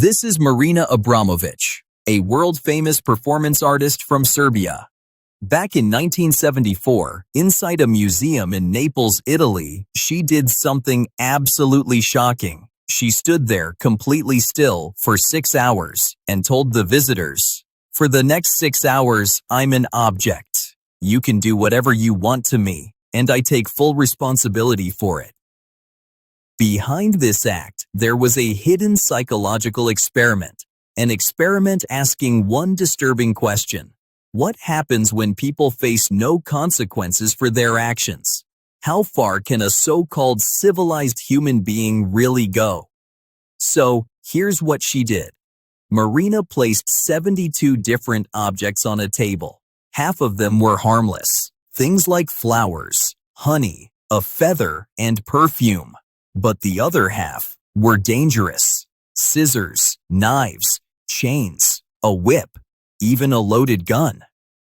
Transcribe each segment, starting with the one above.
This is Marina Abramovic, a world-famous performance artist from Serbia. Back in 1974, inside a museum in Naples, Italy, she did something absolutely shocking. She stood there completely still for 6 hours and told the visitors, "For the next 6 hours, I'm an object. You can do whatever you want to me, and I take full responsibility for it." Behind this act, there was a hidden psychological experiment, an experiment asking one disturbing question. What happens when people face no consequences for their actions? How far can a so-called civilized human being really go? So, here's what she did. Marina placed 72 different objects on a table. Half of them were harmless, things like flowers, honey, a feather, and perfume. But the other half were dangerous. Scissors, knives, chains, a whip, even a loaded gun.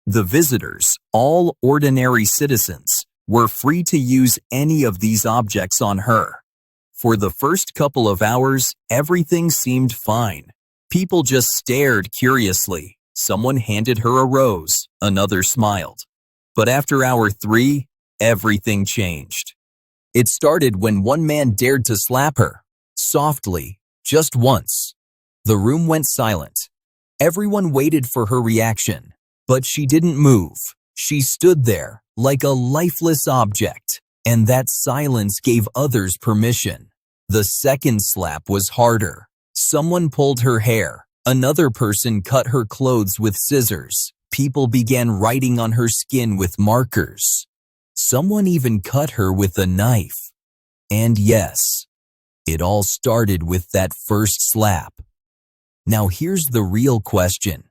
The visitors, all ordinary citizens, were free to use any of these objects on her. For the first couple of hours, everything seemed fine. People just stared curiously. Someone handed her a rose, another smiled. But after hour 3, everything changed. It started when one man dared to slap her, softly, just once. The room went silent. Everyone waited for her reaction, but she didn't move. She stood there like a lifeless object, and that silence gave others permission. The second slap was harder. Someone pulled her hair. Another person cut her clothes with scissors. People began writing on her skin with markers. Someone even cut her with a knife. And yes, it all started with that first slap. Now here's the real question.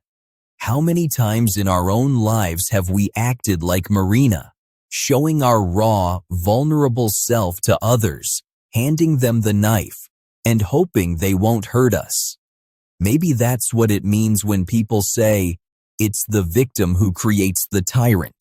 How many times in our own lives have we acted like Marina, showing our raw, vulnerable self to others, handing them the knife, and hoping they won't hurt us? Maybe that's what it means when people say, it's the victim who creates the tyrant.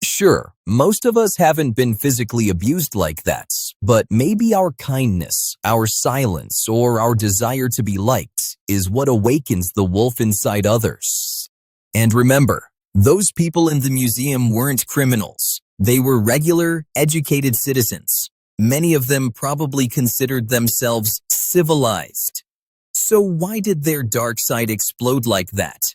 Sure, most of us haven't been physically abused like that, but maybe our kindness, our silence, or our desire to be liked is what awakens the wolf inside others. And remember, those people in the museum weren't criminals. They were regular, educated citizens. Many of them probably considered themselves civilized. So why did their dark side explode like that?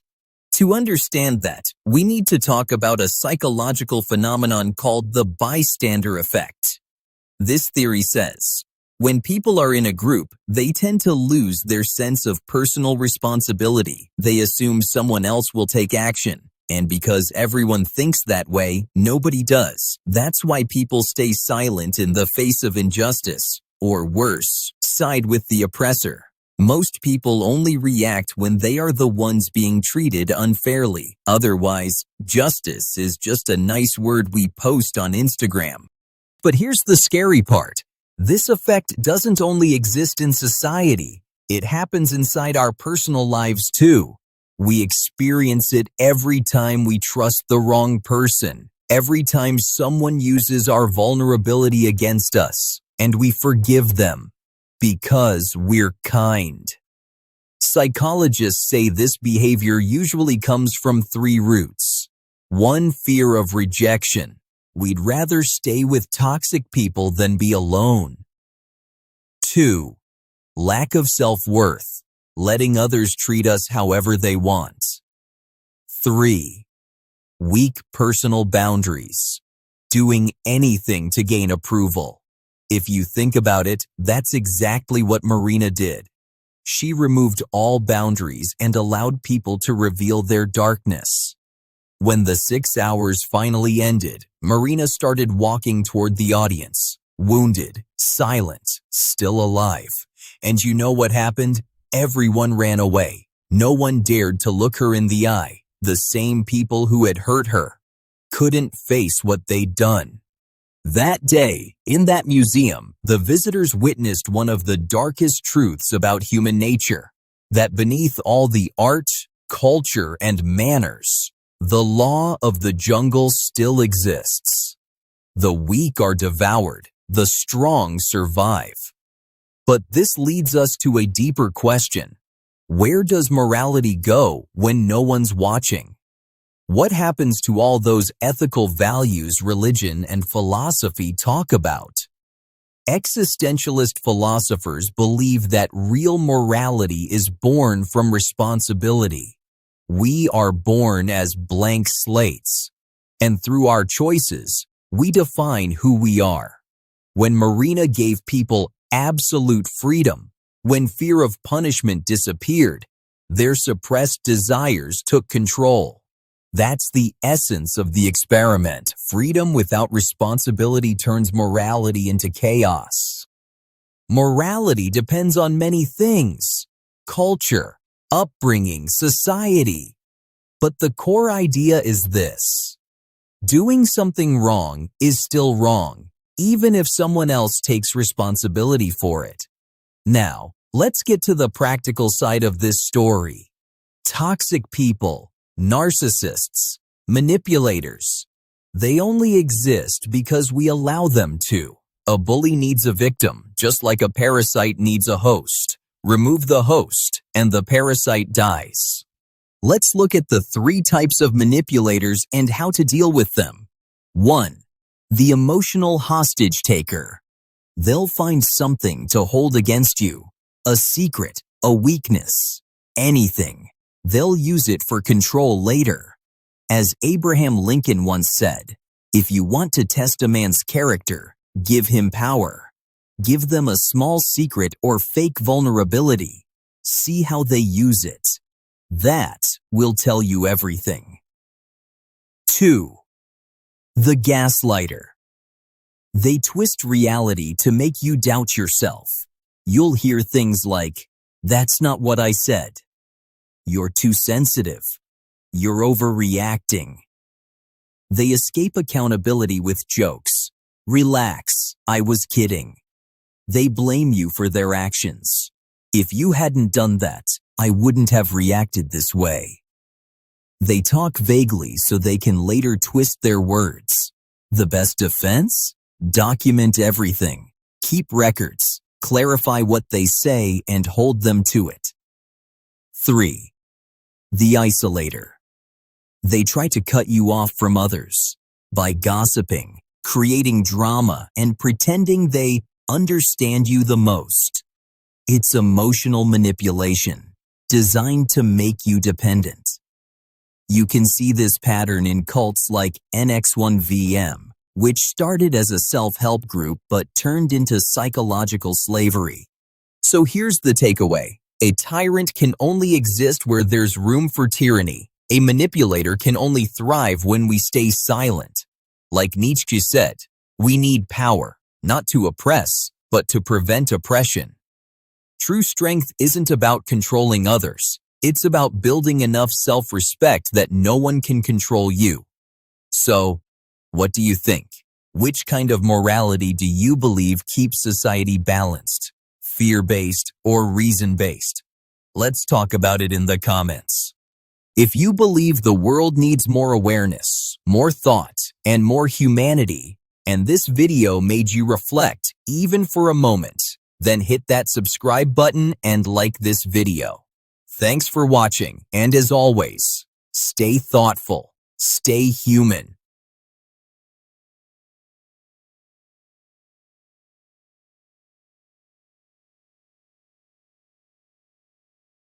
To understand that, we need to talk about a psychological phenomenon called the bystander effect. This theory says, when people are in a group, they tend to lose their sense of personal responsibility. They assume someone else will take action, and because everyone thinks that way, nobody does. That's why people stay silent in the face of injustice, or worse, side with the oppressor. Most people only react when they are the ones being treated unfairly. Otherwise, justice is just a nice word we post on Instagram. But here's the scary part. This effect doesn't only exist in society. It happens inside our personal lives too. We experience it every time we trust the wrong person, every time someone uses our vulnerability against us, and we forgive them. Because we're kind. Psychologists say this behavior usually comes from 3 roots. 1, fear of rejection. We'd rather stay with toxic people than be alone. 2, lack of self-worth, letting others treat us however they want. 3, weak personal boundaries, doing anything to gain approval. If you think about it, that's exactly what Marina did. She removed all boundaries and allowed people to reveal their darkness. When the 6 hours finally ended, Marina started walking toward the audience, wounded, silent, still alive. And you know what happened? Everyone ran away. No one dared to look her in the eye. The same people who had hurt her couldn't face what they'd done. That day, in that museum, the visitors witnessed one of the darkest truths about human nature, that beneath all the art, culture, and manners, the law of the jungle still exists. The weak are devoured, the strong survive. But this leads us to a deeper question. Where does morality go when no one's watching? What happens to all those ethical values religion and philosophy talk about? Existentialist philosophers believe that real morality is born from responsibility. We are born as blank slates, and through our choices, we define who we are. When Marina gave people absolute freedom, when fear of punishment disappeared, their suppressed desires took control. That's the essence of the experiment. Freedom without responsibility turns morality into chaos. Morality depends on many things: culture, upbringing, society. But the core idea is this: doing something wrong is still wrong, even if someone else takes responsibility for it. Now, let's get to the practical side of this story. Toxic people, narcissists, manipulators. They only exist because we allow them to. A bully needs a victim, just like a parasite needs a host. Remove the host, and the parasite dies. Let's look at the 3 types of manipulators and how to deal with them. 1. The emotional hostage taker. They'll find something to hold against you. A secret, a weakness, anything. They'll use it for control later. As Abraham Lincoln once said, if you want to test a man's character, give him power. Give them a small secret or fake vulnerability. See how they use it. That will tell you everything. 2. The gaslighter. They twist reality to make you doubt yourself. You'll hear things like, "That's not what I said." "You're too sensitive." "You're overreacting." They escape accountability with jokes. "Relax, I was kidding." They blame you for their actions. "If you hadn't done that, I wouldn't have reacted this way." They talk vaguely so they can later twist their words. The best defense? Document everything. Keep records. Clarify what they say and hold them to it. 3. The isolator. They try to cut you off from others by gossiping, creating drama, and pretending they understand you the most. It's emotional manipulation, designed to make you dependent. You can see this pattern in cults like NX1VM, which started as a self-help group but turned into psychological slavery. So here's the takeaway. A tyrant can only exist where there's room for tyranny. A manipulator can only thrive when we stay silent. Like Nietzsche said, we need power, not to oppress, but to prevent oppression. True strength isn't about controlling others. It's about building enough self-respect that no one can control you. So, what do you think? Which kind of morality do you believe keeps society balanced? Fear-based or reason-based? Let's talk about it in the comments. If you believe the world needs more awareness, more thought, and more humanity, and this video made you reflect even for a moment, then hit that subscribe button and like this video. Thanks for watching, and as always, stay thoughtful, stay human.